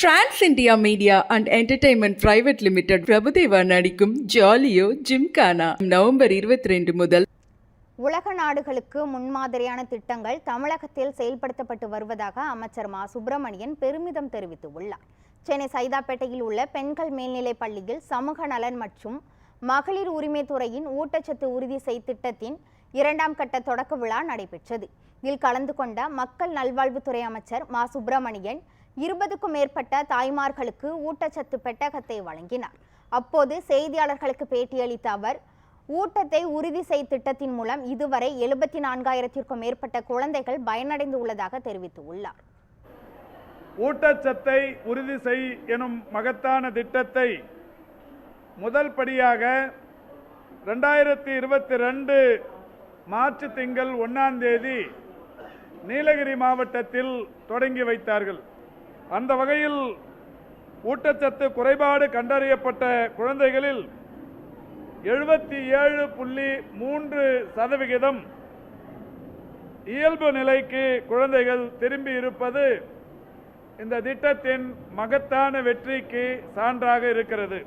Trans India media and entertainment private limited Prabhudeva நடிக்கும் ஜாலியோ gymkhana November 22 முதல். உலக நாடுகளுக்கு முன்மாதிரியான திட்டங்கள் தமிழகத்தில் செயல்படுத்தப்பட்டு வருவதாக அமைச்சர் மா சுப்பிரமணியன் பெருமிதம் தெரிவித்துள்ளார். சென்னை சைதாப்பேட்டையில் உள்ள பெண்கள் மேல்நிலைப் பள்ளியில் சமூக நலன் மற்றும் மகளிர் உரிமை துறையின் ஊட்டச்சத்து உறுதி செய் திட்டத்தின் 2ஆம் கட்ட தொடக்க விழா நடைபெற்றது. இதில் கலந்து கொண்ட மக்கள் நல்வாழ்வுத்துறை அமைச்சர் மா சுப்பிரமணியன் 20க்கும் மேற்பட்ட தாய்மார்களுக்கு ஊட்டச்சத்து பெட்டகத்தை வழங்கினார். அப்போது செய்தியாளர்களுக்கு பேட்டியளித்த அவர், ஊட்டத்தை உறுதி செய் திட்டத்தின் மூலம் இதுவரை 74,000க்கும் மேற்பட்ட குழந்தைகள் பயனடைந்து உள்ளதாக தெரிவித்துள்ளார். ஊட்டச்சத்தை உறுதி செய் எனும் மகத்தான திட்டத்தை முதல் படியாக 2022 மார்ச் திங்கள் 1ஆம் தேதி நீலகிரி மாவட்டத்தில் தொடங்கி வைத்தார்கள். அந்த வகையில் ஊட்டச்சத்து குறைபாடு கண்டறியப்பட்ட குழந்தைகளில் 77.3% இயல்பு நிலைக்கு குழந்தைகள் திரும்பி இருப்பது இந்த திட்டத்தின் மகத்தான வெற்றிக்கு சான்றாக இருக்கிறது.